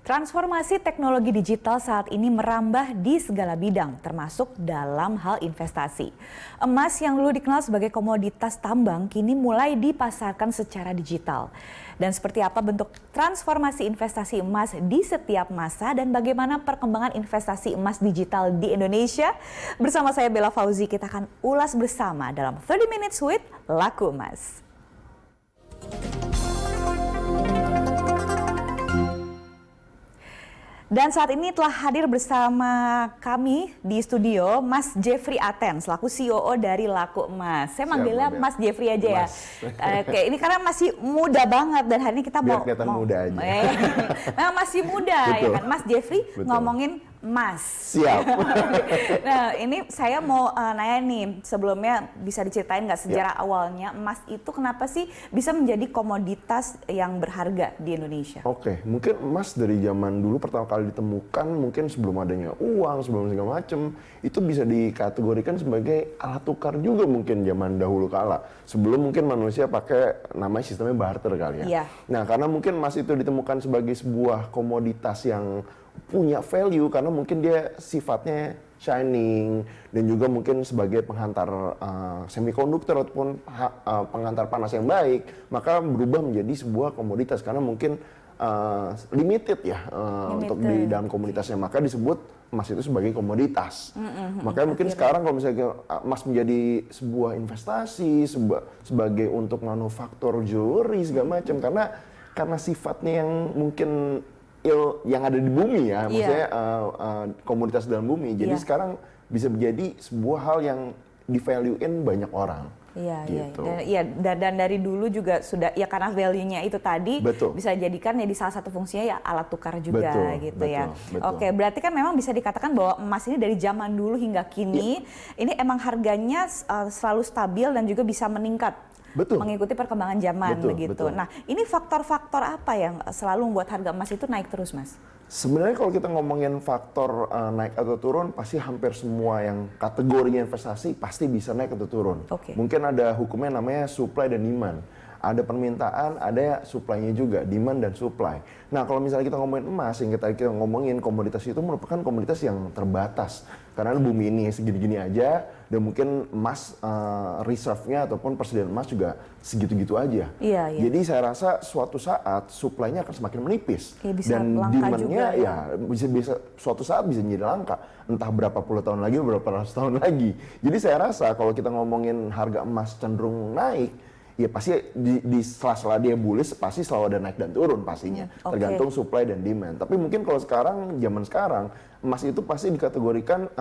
Transformasi teknologi digital saat ini merambah di segala bidang, termasuk dalam hal investasi. Emas yang dulu dikenal sebagai komoditas tambang kini mulai dipasarkan secara digital. Dan seperti apa bentuk transformasi investasi emas di setiap masa dan bagaimana perkembangan investasi emas digital di Indonesia? Bersama saya Bella Fauzi, kita akan ulas bersama dalam 30 Minutes with Laku Emas. Dan saat ini telah hadir bersama kami di studio Mas Jeffrey Aten selaku COO dari Laku Emas. Saya manggilnya Mas Jeffrey aja ya. Oke, ini karena masih muda banget dan hari ini kita biar kelihatan muda aja. Memang masih muda. Betul. Ya kan, Mas Jeffrey. Betul. Ngomongin emas. Siap. Nah, ini saya mau nanya nih, sebelumnya bisa diceritain nggak sejarah awalnya emas itu kenapa sih bisa menjadi komoditas yang berharga di Indonesia? Oke, mungkin emas dari zaman dulu pertama kali ditemukan, mungkin sebelum adanya uang, sebelum segala macam, itu bisa dikategorikan sebagai alat tukar juga mungkin zaman dahulu kala. Sebelum mungkin manusia pakai namanya sistemnya barter kali ya. Nah, karena mungkin emas itu ditemukan sebagai sebuah komoditas yang punya value karena mungkin dia sifatnya shining dan juga mungkin sebagai penghantar semikonduktor ataupun penghantar panas yang baik, maka berubah menjadi sebuah komoditas karena mungkin limited ya untuk di dalam komunitasnya, maka disebut emas itu sebagai komoditas. Makanya mungkin sekarang kalau misalnya emas menjadi sebuah investasi, sebagai untuk manufaktur jewelry segala macam, karena sifatnya yang mungkin yang ada di bumi ya, maksudnya komoditas dalam bumi. Jadi sekarang bisa menjadi sebuah hal yang di-value-in banyak orang. Gitu. Dan dari dulu juga sudah ya karena value-nya itu tadi. Betul. Bisa jadikan ya di salah satu fungsinya ya alat tukar juga. Betul. Ya. Oke, berarti kan memang bisa dikatakan bahwa emas ini dari zaman dulu hingga kini ini emang harganya selalu stabil dan juga bisa meningkat. Betul. Mengikuti perkembangan zaman begitu. Betul. Nah, ini faktor-faktor apa yang selalu membuat harga emas itu naik terus, Mas? Sebenarnya kalau kita ngomongin faktor naik atau turun, pasti hampir semua yang kategorinya investasi pasti bisa naik atau turun. Mungkin ada hukumnya namanya supply dan demand. Ada permintaan, ada supply-nya juga, demand dan supply. Nah, kalau misalnya kita ngomongin emas, yang kita ngomongin komoditas itu merupakan komoditas yang terbatas. Karena bumi ini segini-gini aja, dan mungkin emas reserve-nya ataupun persediaan emas juga segitu-gitu aja. Jadi saya rasa suatu saat supply-nya akan semakin menipis. Dan demand-nya bisa suatu saat bisa jadi langka. Entah berapa puluh tahun lagi, berapa ratus tahun lagi. Jadi saya rasa kalau kita ngomongin harga emas cenderung naik, ya pasti di sela-sela dia bullish pasti selalu ada naik dan turun pastinya, tergantung supply dan demand. Tapi mungkin kalau zaman sekarang emas itu pasti dikategorikan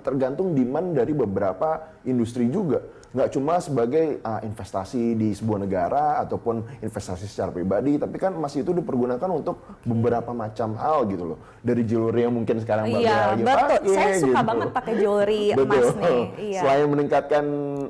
tergantung demand dari beberapa industri juga, nggak cuma sebagai investasi di sebuah negara ataupun investasi secara pribadi, tapi kan emas itu dipergunakan untuk beberapa macam hal gitu loh, dari jewelry yang mungkin sekarang lagi pakai. Saya suka banget pakai jewelry emas nih. Selain meningkatkan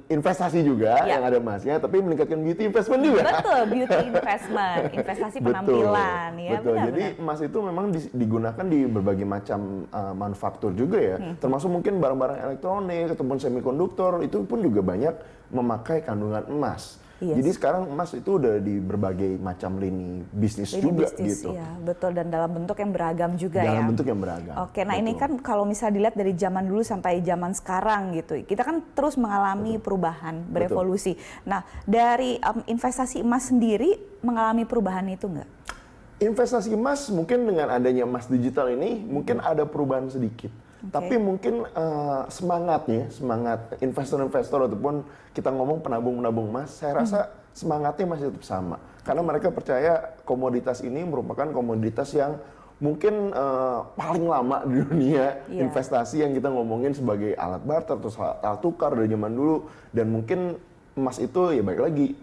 investasi juga yang ada emasnya, tapi meningkatkan beauty investment juga. Betul, beauty investment, investasi penampilan. Betul. Jadi emas itu memang digunakan di berbagai macam manufaktur juga ya, termasuk mungkin barang-barang elektronik ataupun semikonduktor itu pun juga banyak memakai kandungan emas. Jadi sekarang emas itu udah di berbagai macam lini bisnis juga gitu. Iya, betul, dan dalam bentuk yang beragam juga dalam bentuk yang beragam. Oke, nah ini kan kalau misalnya dilihat dari zaman dulu sampai zaman sekarang gitu, kita kan terus mengalami perubahan, berevolusi. Nah, dari investasi emas sendiri mengalami perubahan itu nggak? Investasi emas mungkin dengan adanya emas digital ini mungkin ada perubahan sedikit. Tapi mungkin semangat investor-investor ataupun kita ngomong penabung-penabung emas, saya rasa semangatnya masih tetap sama. Karena mereka percaya komoditas ini merupakan komoditas yang mungkin paling lama di dunia investasi yang kita ngomongin sebagai alat barter atau alat tukar dari zaman dulu. Dan mungkin emas itu ya baik lagi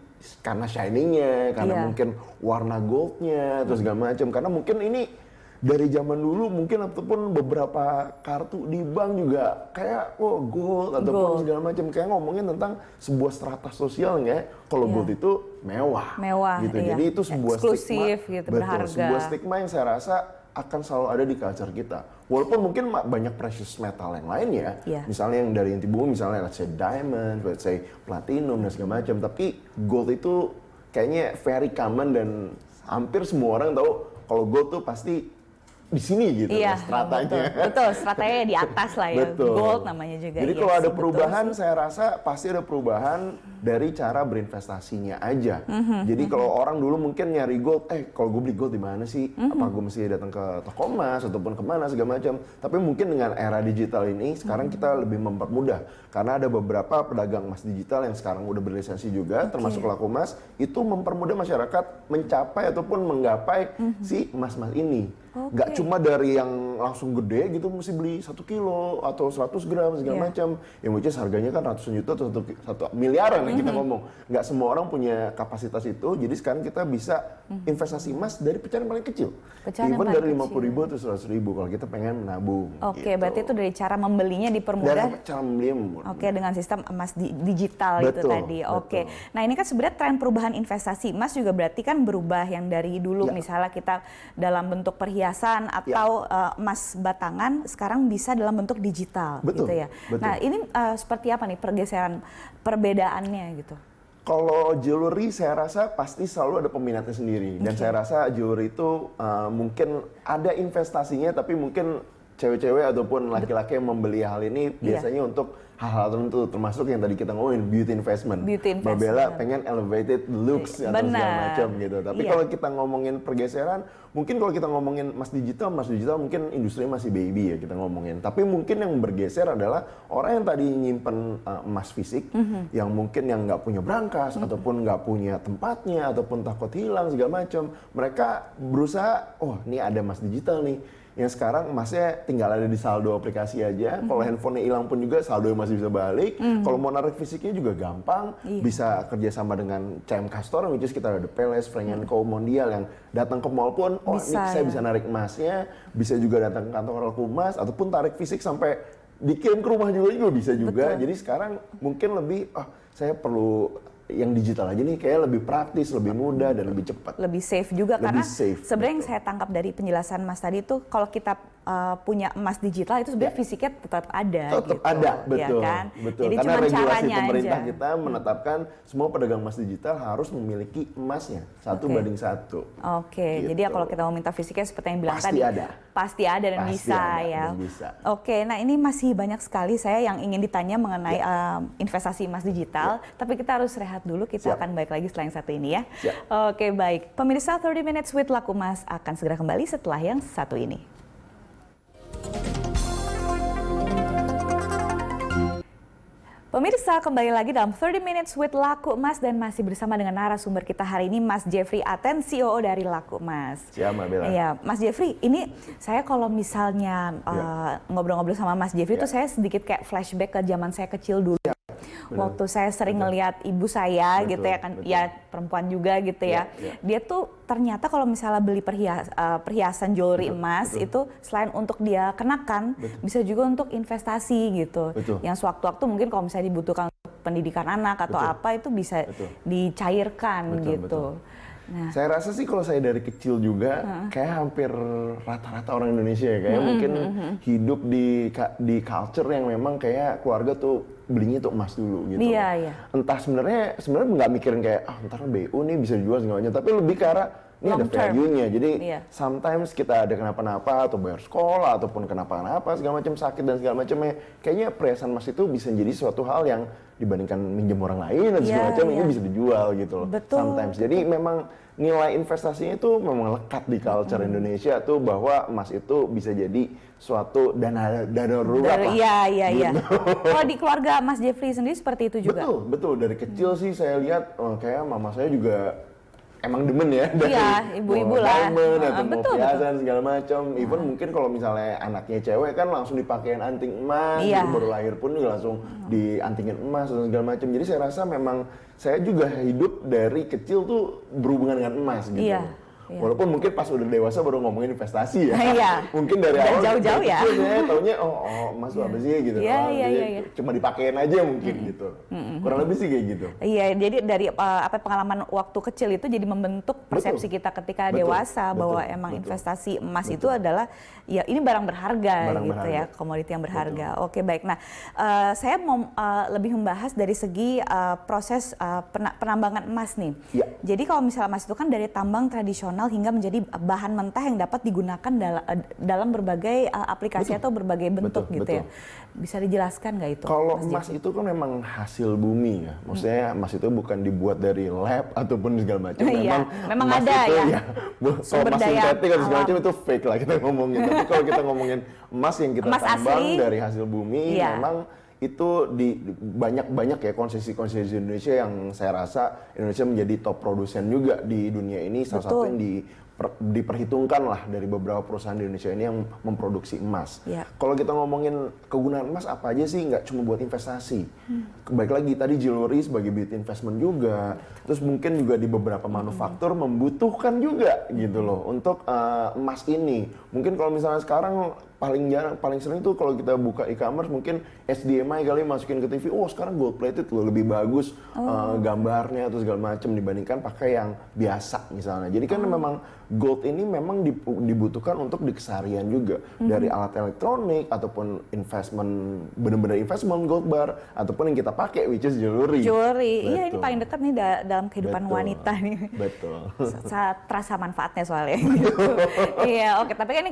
karena shiningnya, karena mungkin warna goldnya, terus segala macam. Karena mungkin ini dari zaman dulu mungkin ataupun beberapa kartu di bank juga kayak gold ataupun segala macam, kayak ngomongin tentang sebuah strata sosialnya. Kalau gold itu mewah gitu. Jadi itu sebuah eksklusif stigma, gitu, berharga. Sebuah stigma yang saya rasa akan selalu ada di culture kita. Walaupun mungkin banyak precious metal yang lain ya, misalnya yang dari inti bumi, misalnya let's say diamond, let's say platinum dan segala macam. Tapi gold itu kayaknya very common dan hampir semua orang tahu kalau gold tuh pasti di sini gitu iya, stratanya. Betul, stratanya di atas lah ya. Betul. Gold namanya juga. Jadi iya kalau ada sih, perubahan, saya rasa pasti ada perubahan dari cara berinvestasinya aja. Jadi kalau orang dulu mungkin nyari gold, kalau gue beli gold di mana sih? Apa gue mesti datang ke toko emas ataupun kemana segala macam. Tapi mungkin dengan era digital ini, sekarang kita lebih mempermudah. Karena ada beberapa pedagang emas digital yang sekarang udah berlisensi juga, termasuk Laku Emas, itu mempermudah masyarakat mencapai ataupun menggapai si emas-emas ini. Nggak cuma dari yang langsung gede gitu mesti beli 1 kilo atau 100 gram segala macam. Yang which is harganya kan ratusan juta atau 1 miliaran yang kita ngomong. Nggak semua orang punya kapasitas itu. Jadi sekarang kita bisa investasi emas dari pecahan paling kecil. Even dari 50.000 atau 100.000 kalau kita pengen menabung. Oke, gitu. berarti itu dari cara membelinya dipermudah. Dari cara membelinya. Oke, dengan sistem emas digital itu tadi. Oke. Betul. Nah, ini kan sebenarnya tren perubahan investasi emas juga berarti kan berubah yang dari dulu misalnya kita dalam bentuk perhiasan atau emas batangan sekarang bisa dalam bentuk digital gitu ya. Betul. Nah, ini seperti apa nih pergeseran perbedaannya gitu? Kalau jewelry saya rasa pasti selalu ada peminatnya sendiri. Dan saya rasa jewelry itu mungkin ada investasinya tapi mungkin cewek-cewek ataupun laki-laki yang membeli hal ini biasanya untuk hal-hal tertentu, termasuk yang tadi kita ngomongin beauty investment. Mbak Bella pengen elevated looks atau segala macam gitu. Tapi kalau kita ngomongin pergeseran, mungkin kalau kita ngomongin emas digital mungkin industri masih baby ya kita ngomongin. Tapi mungkin yang bergeser adalah orang yang tadi nyimpen emas fisik, yang mungkin yang nggak punya brankas ataupun nggak punya tempatnya ataupun takut hilang segala macam. Mereka berusaha, oh ini ada emas digital nih. Yang sekarang emasnya tinggal ada di saldo aplikasi aja. Kalau handphonenya hilang pun juga saldo masih bisa balik. Kalau mau narik fisiknya juga gampang. Bisa kerjasama dengan CMK Store, which is kita ada Peles, Frank & Co, Mondial yang datang ke mall pun, oh ini saya bisa narik emasnya. Bisa juga datang ke kantor Laku Emas ataupun tarik fisik sampai dikirim ke rumah juga bisa juga. Jadi sekarang mungkin lebih, saya perlu yang digital aja nih kayak lebih praktis, lebih mudah dan lebih cepat. Lebih safe juga lebih karena sebenarnya yang betul. saya tangkap dari penjelasan Mas tadi itu kalau kita punya emas digital itu sebenarnya fisiknya tetap ada. Tetap gitu, ada, betul. Ya kan? Betul. Jadi Karena cuma regulasi caranya pemerintah aja. kita menetapkan semua pedagang emas digital harus memiliki emasnya 1:1. Oke, Gitu. jadi ya kalau kita mau minta fisiknya seperti yang bilang Pasti tadi, ada. pasti ada dan Pasti bisa ada ya. dan bisa. Oke, nah ini masih banyak sekali saya yang ingin ditanya mengenai investasi emas digital, tapi kita harus rehat dulu. Kita akan balik lagi setelah yang satu ini ya. Oke, baik. Pemirsa 30 Minutes with Laku Emas akan segera kembali setelah yang satu ini. Pemirsa, kembali lagi dalam 30 Minutes with Laku Emas dan masih bersama dengan narasumber kita hari ini, Mas Jeffrey Aten, CEO dari Laku Emas. Siap, Mbak Bella. Iya, Mas Jeffrey, ini saya kalau misalnya ngobrol-ngobrol sama Mas Jeffrey itu saya sedikit kayak flashback ke zaman saya kecil dulu. Waktu saya sering ngelihat ibu saya gitu ya kan, ya perempuan juga gitu ya. Dia tuh ternyata kalau misalnya beli perhiasan jewelry emas itu selain untuk dia kenakan, bisa juga untuk investasi gitu. Yang sewaktu-waktu mungkin kalau misalnya dibutuhkan untuk pendidikan anak atau apa itu bisa dicairkan gitu. Nah. Saya rasa sih kalau saya dari kecil juga kayak hampir rata-rata orang Indonesia ya kayak mungkin hidup di culture yang memang kayak keluarga tuh belinya tuh emas dulu gitu. Iya. Entah sebenarnya nggak mikirin kayak ntar BU nih bisa dijual segalanya, tapi lebih ke arah ini ada value-nya. Jadi sometimes kita ada kenapa-napa atau bayar sekolah ataupun kenapa-napa segala macam sakit dan segala macamnya. Kayaknya perhiasan emas itu bisa jadi suatu hal yang dibandingkan minjem orang lain dan segala macam ini bisa dijual gitu loh. Sometimes. Jadi memang nilai investasinya itu memang lekat di culture Indonesia tuh bahwa emas itu bisa jadi suatu dana darurat lah. Iya. Kalau di keluarga Mas Jeffrey sendiri seperti itu juga? Betul. Dari kecil sih saya lihat kayak mama saya juga emang demen ya dari ibu-ibu lah. Diamond atau mau perhiasan segala macam. Even mungkin kalau misalnya anaknya cewek kan langsung dipakein anting emas, baru lahir pun juga langsung diantingin emas dan segala macam. Jadi saya rasa memang saya juga hidup dari kecil tuh berhubungan dengan emas gitu. Walaupun mungkin pas udah dewasa baru ngomongin investasi ya. Mungkin dari awal jauh-jauh ya. Saya taunya emas tuh apa sih gitu. Jadi cuma dipakein aja mungkin gitu. Kurang lebih sih kayak gitu. Iya, jadi dari pengalaman waktu kecil itu jadi membentuk persepsi kita ketika dewasa bahwa emang investasi emas itu adalah ya ini barang berharga gitu ya, komoditi yang berharga. Oke, baik. Nah, saya mau lebih membahas dari segi proses penambangan emas nih. Jadi kalau misalnya emas itu kan dari tambang tradisional konvensional hingga menjadi bahan mentah yang dapat digunakan dalam berbagai aplikasi atau berbagai bentuk gitu ya. Bisa dijelaskan nggak itu? Kalau emas itu kan memang hasil bumi ya. Maksudnya emas itu bukan dibuat dari lab ataupun segala macam. Memang emas ada itu, ya. Kalau emas sintetik atau segala macam itu fake lah kita ngomongin. Tapi kalau kita ngomongin emas yang kita tambang asli dari hasil bumi, memang itu di banyak ya konsesi-konsesi Indonesia yang saya rasa Indonesia menjadi top produsen juga di dunia ini. Salah satu yang diperhitungkan lah dari beberapa perusahaan di Indonesia ini yang memproduksi emas. Kalau kita ngomongin kegunaan emas apa aja sih, nggak cuma buat investasi. Baik lagi tadi jewelry sebagai beauty investment juga. Terus mungkin juga di beberapa manufaktur membutuhkan juga gitu loh untuk emas ini. Mungkin kalau misalnya sekarang paling sering tuh kalau kita buka e-commerce mungkin HDMI kali masukin ke TV, sekarang gold plated loh, lebih bagus gambarnya atau segala macam dibandingkan pakai yang biasa misalnya. Jadi kan memang gold ini memang dibutuhkan untuk di keseharian juga, dari alat elektronik ataupun investment, benar-benar investment gold bar ataupun yang kita pakai which is jewelry. Iya ini paling dekat nih dalam kehidupan wanita nih. Betul. Terasa manfaatnya soalnya. Iya, oke. Tapi kan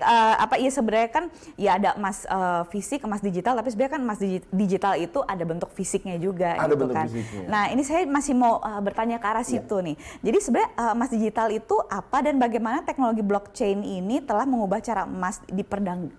ini sebenarnya kan ya ada emas fisik, emas digital, tapi sebenarnya kan emas digital itu ada bentuk fisiknya juga. Ada gitu bentuk kan. fisiknya. Nah ini saya masih mau bertanya ke arah situ nih. Jadi sebenarnya emas digital itu apa dan bagaimana teknologi blockchain ini telah mengubah cara emas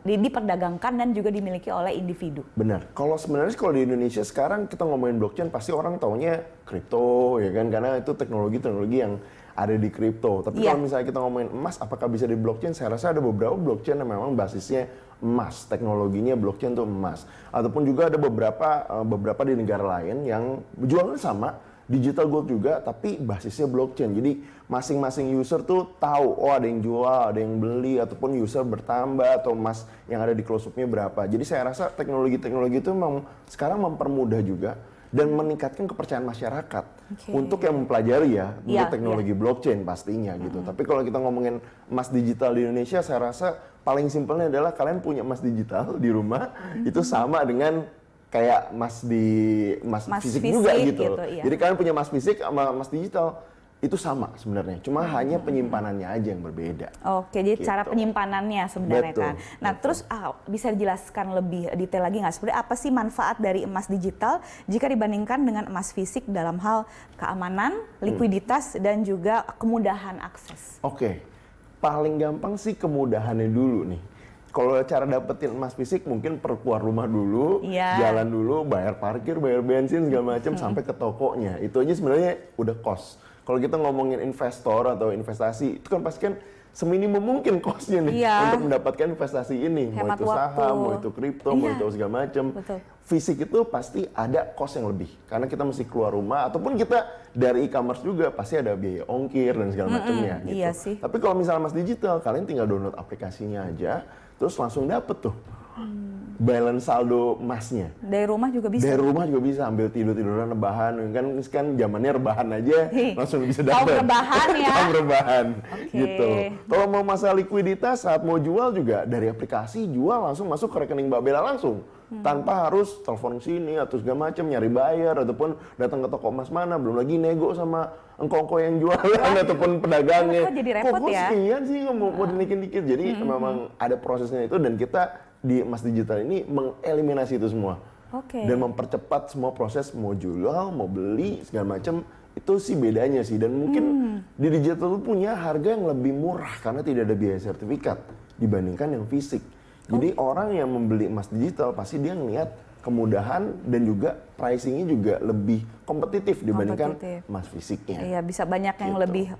diperdagangkan dan juga dimiliki oleh individu? Benar. Kalau sebenarnya kalau di Indonesia sekarang kita ngomongin blockchain pasti orang taunya kripto ya kan, karena itu teknologi yang ada di kripto. Tapi kalau misalnya kita ngomongin emas, apakah bisa di blockchain? Saya rasa ada beberapa blockchain yang memang basisnya emas, teknologinya blockchain itu emas. Ataupun juga ada beberapa di negara lain yang jualnya sama, digital gold juga, tapi basisnya blockchain. Jadi masing-masing user tuh tahu, ada yang jual, ada yang beli, ataupun user bertambah atau emas yang ada di close up-nya berapa. Jadi saya rasa teknologi-teknologi itu memang sekarang mempermudah juga dan meningkatkan kepercayaan masyarakat untuk yang mempelajari untuk teknologi blockchain pastinya gitu. Tapi kalau kita ngomongin emas digital di Indonesia, saya rasa paling simpelnya adalah kalian punya emas digital di rumah itu sama dengan kayak emas fisik juga gitu. Jadi kalian punya emas fisik sama emas digital itu sama sebenarnya, cuma hanya penyimpanannya aja yang berbeda. Oke, jadi cara penyimpanan sebenarnya kan. Nah, terus bisa dijelaskan lebih detail lagi nggak sebenarnya apa sih manfaat dari emas digital jika dibandingkan dengan emas fisik dalam hal keamanan, likuiditas, dan juga kemudahan akses? Oke, paling gampang sih kemudahannya dulu nih. Kalau cara dapetin emas fisik mungkin perlu keluar rumah dulu, jalan dulu, bayar parkir, bayar bensin segala macam sampai ke tokonya. Itu aja sebenarnya udah cost. Kalau kita ngomongin investor atau investasi, itu kan pasti kan seminimum mungkin cost-nya nih untuk mendapatkan investasi ini. Hemat mau itu saham, mau itu kripto, mau itu segala macam. Fisik itu pasti ada cost yang lebih. Karena kita mesti keluar rumah, ataupun kita dari e-commerce juga pasti ada biaya ongkir dan segala macamnya. Gitu. Iya sih. Tapi kalau misalnya emas digital, kalian tinggal download aplikasinya aja, terus langsung dapet tuh balance saldo emasnya. Dari rumah juga bisa? Dari rumah juga bisa, ambil tiduran rebahan. Kan zamannya rebahan aja, langsung bisa dapat. Kaum rebahan ya? Kaum rebahan, gitu. Kalau mau masalah likuiditas, saat mau jual juga dari aplikasi, jual langsung masuk ke rekening Mbak Bella langsung. Tanpa harus telepon sini atau segala macam, nyari bayar, ataupun datang ke toko emas mana, belum lagi nego sama engkong-engkong yang jualan ataupun pedagangnya. Jadi repot ya? Sekian sih mau dinaikin dikit. Jadi memang ada prosesnya itu, dan kita di emas digital ini mengeliminasi itu semua. Dan mempercepat semua proses mau jual, mau beli, segala macam. Itu sih bedanya sih. Dan mungkin di digital itu punya harga yang lebih murah karena tidak ada biaya sertifikat dibandingkan yang fisik. Jadi orang yang membeli emas digital pasti dia ngelihat kemudahan dan juga pricingnya juga lebih kompetitif dibandingkan emas fisiknya. Iya, bisa banyak yang lebih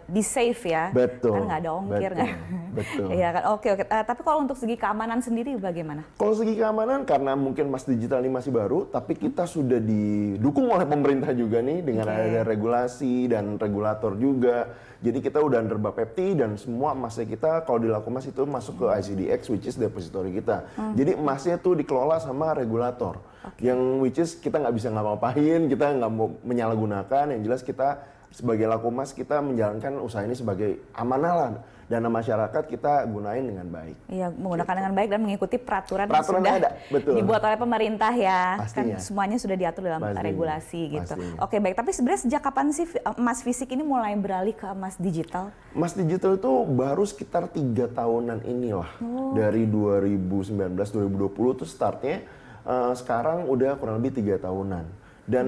di save ya. Betul. Kan nggak ada ongkir kan. Betul. Iya kan. Oke. Tapi kalau untuk segi keamanan sendiri bagaimana? Kalau segi keamanan, karena mungkin emas digital ini masih baru, tapi kita sudah didukung oleh pemerintah juga nih dengan ada regulasi dan regulator juga. Jadi kita udah under Bapepti dan semua emasnya kita kalau di Laku Emas itu masuk ke ICDX, which is depository kita. Jadi emasnya tuh dikelola sama regulator. Yang which is kita nggak bisa ngapa-ngapain, kita nggak mau menyalahgunakan. Yang jelas kita sebagai Laku Emas kita menjalankan usaha ini sebagai amanah lah dana masyarakat kita gunain dengan baik. Iya, menggunakan dengan baik dan mengikuti peraturan yang Peraturan sudah ada, betul. dibuat oleh pemerintah ya. Pastinya. Kan semuanya sudah diatur dalam regulasi gitu. Pastinya. Oke, baik. Tapi sebenarnya sejak kapan sih emas fisik ini mulai beralih ke emas digital? Emas digital itu baru sekitar 3 tahunan inilah. Dari 2019-2020 tuh startnya, sekarang udah kurang lebih 3 tahunan. Dan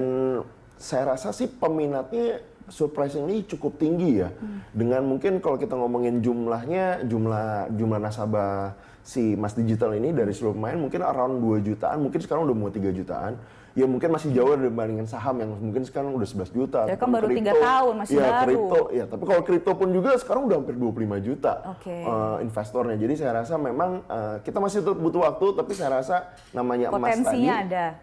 saya rasa sih peminatnya surprisingly cukup tinggi ya. Dengan mungkin kalau kita ngomongin jumlahnya, jumlah nasabah si emas digital ini dari seluruh pemain mungkin around 2 jutaan, mungkin sekarang udah mau 3 jutaan. Ya mungkin masih jauh dibandingin saham yang mungkin sekarang udah 11 juta. Ya kan baru 3 tahun, masih ya, baru. Kripto, ya tapi kalau kripto pun juga sekarang udah hampir 25 juta investornya. Jadi saya rasa memang kita masih butuh waktu, tapi saya rasa namanya emas tadi,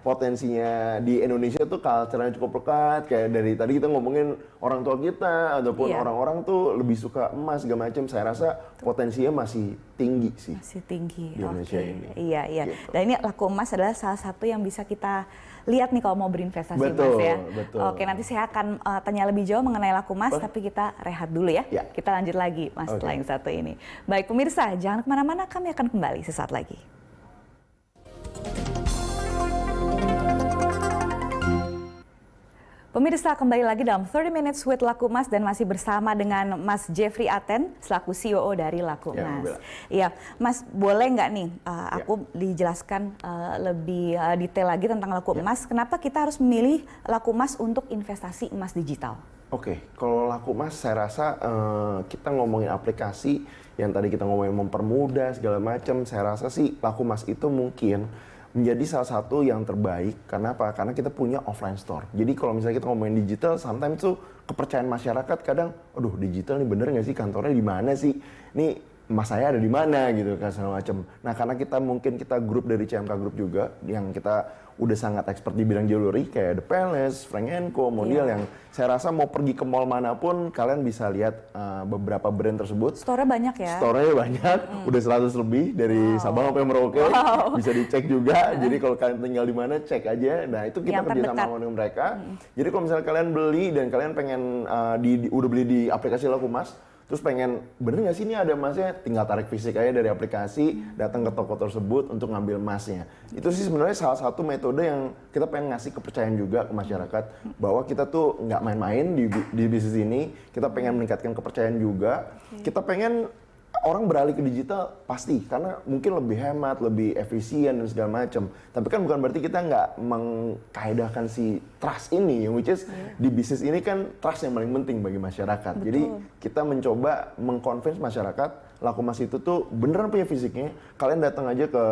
potensinya di Indonesia tuh culture-nya cukup lekat. Kayak dari tadi kita ngomongin orang tua kita, ataupun orang-orang tuh lebih suka emas segala macam. Saya rasa potensinya masih tinggi sih. Masih tinggi. Di Indonesia ini. Iya, iya. Gitu. Dan ini laku emas adalah salah satu yang bisa kita lihat nih kalau mau berinvestasi, betul, Mas ya. Betul. Oke, nanti saya akan tanya lebih jauh mengenai laku emas, tapi kita rehat dulu ya. Kita lanjut lagi Mas setelah yang satu ini. Baik pemirsa, jangan kemana-mana, kami akan kembali sesaat lagi. Pemirsa, kembali lagi dalam 30 Minutes with Laku Emas dan masih bersama dengan Mas Jeffrey Aten selaku CEO dari Laku Emas. Iya, Mas, boleh nggak nih aku dijelaskan lebih detail lagi tentang Laku Emas? Kenapa kita harus memilih Laku Emas untuk investasi emas digital? Oke, kalau Laku Emas saya rasa kita ngomongin aplikasi yang tadi kita ngomongin mempermudah segala macam. Saya rasa sih Laku Emas itu mungkin menjadi salah satu yang terbaik. Karena apa? Karena kita punya offline store. Jadi kalau misalnya kita ngomongin digital, sometimes tuh kepercayaan masyarakat kadang, aduh digital nih bener nggak sih, kantornya di mana sih? Nih emas saya ada di mana gitu kan segala macam. Nah karena kita grup dari CMK Group juga yang kita udah sangat expert di bidang jewelry kayak The Palace, Frank & Co, Mondial yang saya rasa mau pergi ke mall manapun kalian bisa lihat beberapa brand tersebut. Store-nya banyak ya? Store-nya banyak, udah 100 lebih dari Sabang sampai Merauke. Bisa dicek juga. Jadi kalau kalian tinggal di mana cek aja. Nah itu kita kerja sama dengan mereka. Jadi kalau misalnya kalian beli dan kalian pengen udah beli di aplikasi Laku Emas, terus pengen, bener nggak sih ini ada emasnya? Tinggal tarik fisik aja dari aplikasi, datang ke toko tersebut untuk ngambil emasnya. Itu sih sebenarnya salah satu metode yang kita pengen ngasih kepercayaan juga ke masyarakat bahwa kita tuh nggak main-main di bisnis ini. Kita pengen meningkatkan kepercayaan juga. Kita pengen orang beralih ke digital pasti karena mungkin lebih hemat, lebih efisien dan segala macam. Tapi kan bukan berarti kita nggak mengkaedahkan si trust ini, which is di bisnis ini kan trust yang paling penting bagi masyarakat. Betul. Jadi kita mencoba mengconvince masyarakat Laku Emas itu tuh beneran punya fisiknya. Kalian datang aja ke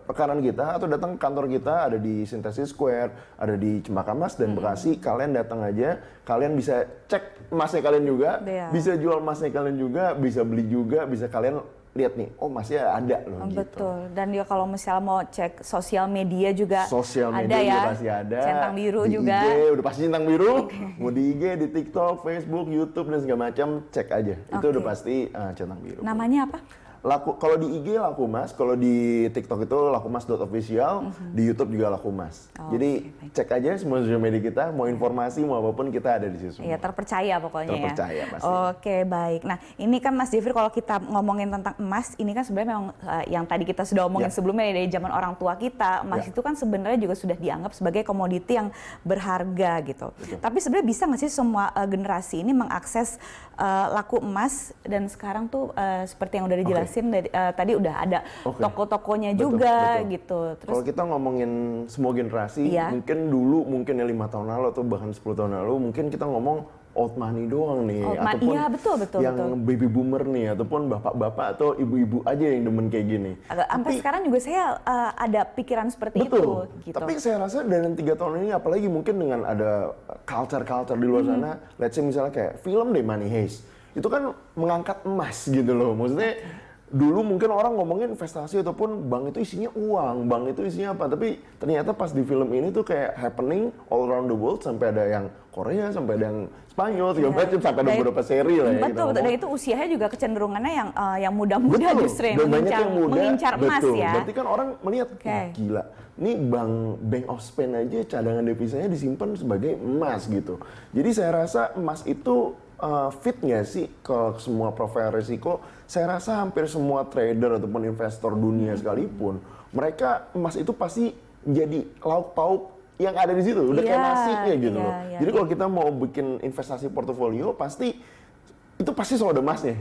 rekanan kita atau datang ke kantor kita, ada di Synthesis Square, ada di Cempaka Emas dan Bekasi. Kalian datang aja, kalian bisa cek emasnya kalian juga, bisa jual emasnya kalian juga, bisa beli juga, bisa kalian lihat nih, oh emasnya ada loh. Betul. Dan dia kalau misalnya mau cek sosial media juga ada ya. Pasti ada. Centang biru di juga. IG, udah pasti centang biru. Mau di IG, di TikTok, Facebook, YouTube dan segala macam, cek aja. Itu udah pasti centang biru. Namanya apa? Kalau di IG Laku Emas, kalau di TikTok itu lakuemas.official, di YouTube juga Laku Emas. Jadi cek aja semua sosial media kita, mau informasi, mau apapun kita ada di situ. Iya, terpercaya pokoknya terpercaya, ya. Pasti. Oke, baik. Nah, ini kan Mas Jeffrey kalau kita ngomongin tentang emas, ini kan sebenarnya memang yang tadi kita sudah omongin sebelumnya dari zaman orang tua kita, emas itu kan sebenarnya juga sudah dianggap sebagai komoditi yang berharga gitu. Betul. Tapi sebenarnya bisa nggak sih semua generasi ini mengakses Laku Emas dan sekarang tuh seperti yang udah dijelasin tadi udah ada toko-tokonya juga gitu. Terus kalau kita ngomongin semua generasi, mungkin dulu mungkin 5 tahun lalu atau bahkan 10 tahun lalu mungkin kita ngomong old money doang nih, ataupun betul, yang baby boomer nih, ataupun bapak-bapak atau ibu-ibu aja yang demen kayak gini. Sampai sekarang juga saya ada pikiran seperti itu. Gitu. Tapi saya rasa dalam 3 tahun ini, apalagi mungkin dengan ada culture di luar sana, let's say misalnya kayak film deh Money Heist, itu kan mengangkat emas gitu loh, maksudnya. Dulu mungkin orang ngomongin investasi ataupun bank itu isinya uang, bank itu isinya apa, tapi ternyata pas di film ini tuh kayak happening all around the world, sampai ada yang Korea, sampai ada yang Spanyol, segala macam, sampai ada beberapa seri lah ya. Betul, dan itu usianya juga kecenderungannya yang muda-muda justru yang mengincar emas ya. Berarti kan orang melihat, gila, ini Bank of Spain aja cadangan devisanya disimpan sebagai emas gitu. Jadi saya rasa emas itu fit nggak sih ke semua profil risiko? Saya rasa hampir semua trader ataupun investor dunia sekalipun, mereka emas itu pasti jadi lauk pauk yang ada di situ, udah kayak nasi kayak gitu loh. Jadi kalau kita mau bikin investasi portofolio, pasti itu pasti selalu ada emasnya.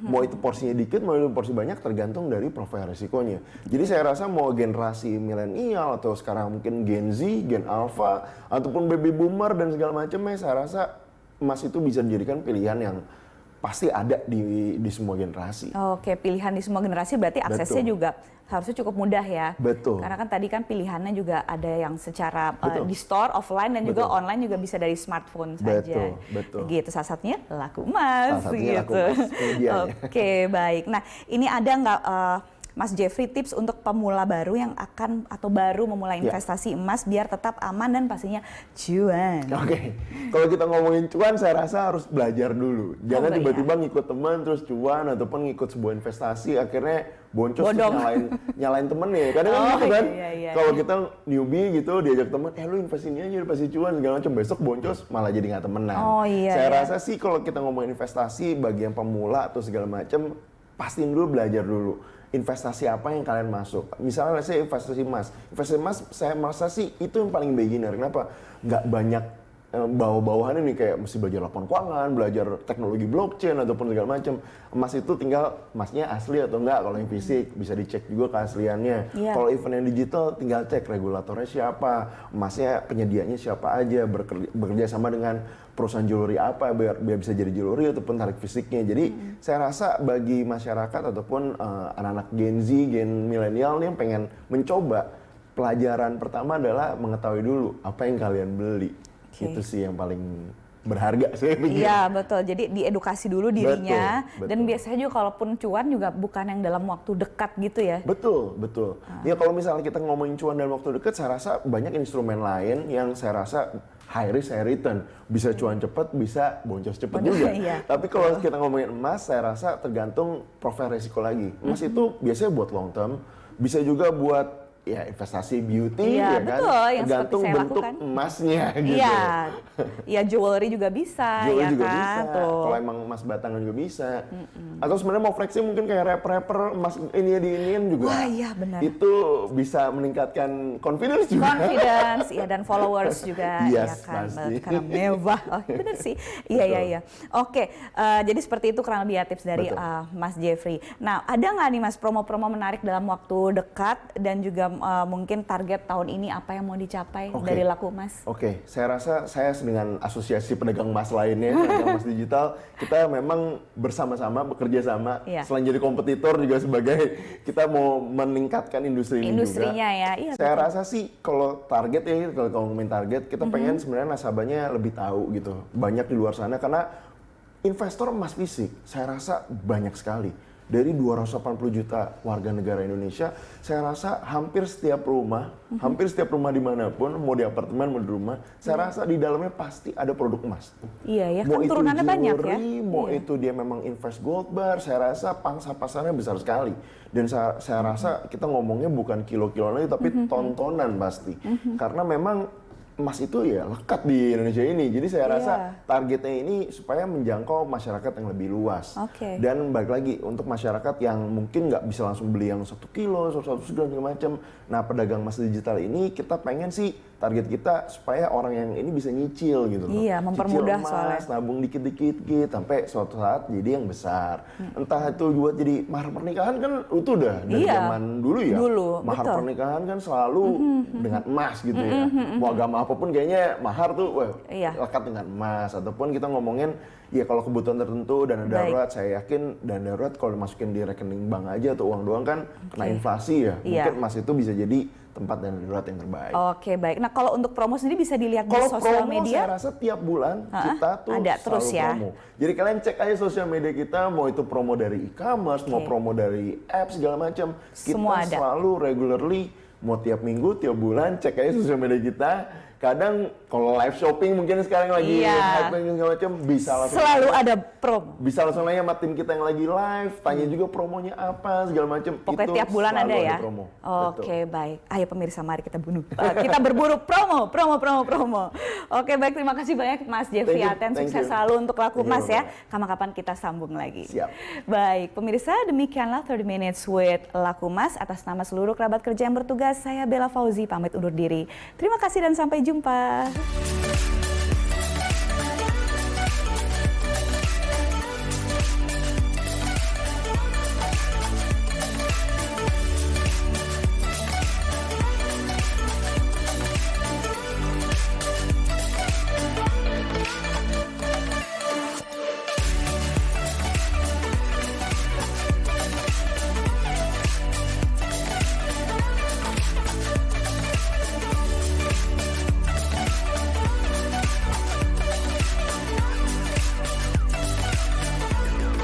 Mau itu porsinya dikit, mau itu porsi banyak, tergantung dari profil risikonya. Jadi saya rasa mau generasi milenial atau sekarang mungkin Gen Z, Gen Alpha, ataupun baby boomer dan segala macamnya, saya rasa emas itu bisa dijadikan pilihan yang pasti ada di semua generasi. Oke, pilihan di semua generasi berarti aksesnya juga harusnya cukup mudah ya. Betul. Karena kan tadi kan pilihannya juga ada yang secara di store offline dan juga online juga bisa dari smartphone saja. Betul. Gitu, salah satunya Laku Emas. Salah satunya gitu. Laku Emas. Oke, baik. Nah, ini ada nggak Mas Jeffrey tips untuk pemula baru yang akan atau baru memulai investasi emas biar tetap aman dan pastinya cuan? Oke, kalau kita ngomongin cuan, saya rasa harus belajar dulu. Jangan tiba-tiba ngikut teman terus cuan ataupun ngikut sebuah investasi akhirnya boncos terus nyalain temennya. Kadang kan gitu kan, kalau kita newbie gitu diajak teman, lu invest ini aja pasti cuan segala macam, besok boncos malah jadi nggak temenan. Saya rasa sih kalau kita ngomongin investasi bagi yang pemula atau segala macam, pastiin dulu, belajar dulu. Investasi apa yang kalian masuk. Misalnya saya investasi emas. Investasi emas saya merasa sih itu yang paling beginner. Kenapa? Nggak banyak bawah-bawahan ini kayak mesti belajar laporan keuangan, belajar teknologi blockchain ataupun segala macam. Emas itu tinggal emasnya asli atau enggak. Kalau yang fisik bisa dicek juga keasliannya. Kalau event yang digital tinggal cek regulatornya siapa, emasnya penyediaannya siapa aja, bekerja sama dengan perusahaan jewelry apa biar bisa jadi jewelry ataupun tarik fisiknya. Jadi saya rasa bagi masyarakat ataupun anak-anak Gen Z, Gen milenial nih yang pengen mencoba, pelajaran pertama adalah mengetahui dulu apa yang kalian beli. Itu sih yang paling berharga saya pikir. Iya betul, jadi diedukasi dulu dirinya. Betul. Dan biasanya juga kalaupun cuan juga bukan yang dalam waktu dekat gitu ya. Betul. Ya kalau misalnya kita ngomongin cuan dalam waktu dekat, saya rasa banyak instrumen lain yang saya rasa high risk high return, bisa cuan cepat, bisa boncos cepat juga. Tapi kalau kita ngomongin emas, saya rasa tergantung profil risiko lagi. Emas itu biasanya buat long term, bisa juga buat ya investasi beauty, ya kan? Betul, yang tergantung saya bentuk lakukan. emasnya gitu. Iya, jewelry juga bisa, jewelry ya juga kan? bisa. Kalau emang emas batangan juga bisa. Atau sebenarnya mau flexing mungkin kayak rapper emas ini diiniin juga. Wah iya benar. Itu bisa meningkatkan confidence juga. Confidence, iya, dan followers juga, ya kan? Pasti. Karena mewah. Oh, benar sih. Iya. Oke, jadi seperti itu kurang lebih ya tips dari Mas Jeffrey. Nah, ada nggak nih Mas promo-promo menarik dalam waktu dekat dan juga mungkin target tahun ini apa yang mau dicapai dari Laku Emas? Oke, saya rasa saya dengan asosiasi pedagang emas lainnya, pedagang emas digital, kita memang bersama-sama bekerja sama. Selain jadi kompetitor juga sebagai kita mau meningkatkan industrinya ya. Iya, saya rasa sih kalau target ya, kalau ngomongin target, kita pengen sebenarnya nasabahnya lebih tahu gitu, banyak di luar sana karena investor emas fisik saya rasa banyak sekali. Dari 280 juta warga negara Indonesia, saya rasa hampir setiap rumah dimanapun, mau di apartemen, mau di rumah, saya rasa di dalamnya pasti ada produk emas. Iya ya, mau kan turunannya banyak ya. Mau itu dia memang invest gold bar, saya rasa pangsa pasarnya besar sekali. Dan saya rasa kita ngomongnya bukan kilo-kilo lagi, tapi tontonan pasti. Karena memang emas itu ya lekat di Indonesia ini. Jadi saya rasa targetnya ini supaya menjangkau masyarakat yang lebih luas. Dan balik lagi untuk masyarakat yang mungkin nggak bisa langsung beli yang 1 kilo, 1 gram segala macam. Nah, pedagang emas digital ini kita pengen sih target kita supaya orang yang ini bisa nyicil gitu loh. Iya, mempermudah cicil emas, soalnya. nabung dikit-dikit gitu sampai suatu saat jadi yang besar. Entah itu buat jadi mahar pernikahan kan itu udah dari zaman dulu ya. Mahar pernikahan kan selalu dengan emas gitu ya. Mau agama apapun kayaknya mahar tuh lekat dengan emas. Ataupun kita ngomongin ya kalau kebutuhan tertentu, dana darurat, saya yakin dana darurat kalau dimasukin di rekening bank aja atau uang doang kan kena inflasi ya. Mungkin emas itu bisa jadi tempat dana darurat yang terbaik. Oke, baik. Nah, kalau untuk promo sendiri bisa dilihat di kalau sosial promo, media? saya rasa tiap bulan kita tuh ada terus selalu promo. Jadi kalian cek aja sosial media kita, mau itu promo dari e-commerce, mau promo dari apps segala macam. Kita Semua ada. selalu regularly, mau tiap minggu, tiap bulan, cek aja sosial media kita. kadang kalau live shopping mungkin sekarang lagi hype segala macam, bisa langsung selalu ada promo. Bisa langsung nanya sama tim kita yang lagi live, tanya juga promonya apa segala macam. Pokoknya tiap bulan ada ya. Oke, baik. Ayo pemirsa, mari kita kita berburu promo. Oke, baik, terima kasih banyak Mas Jeffrey Aten, sukses selalu untuk Lakumas ya. Kapan-kapan kita sambung lagi. Siap. Baik, pemirsa, demikianlah 30 Minutes with Lakumas. Atas nama seluruh kerabat kerja yang bertugas, saya Bella Fauzi pamit undur diri. Terima kasih dan sampai jumpa.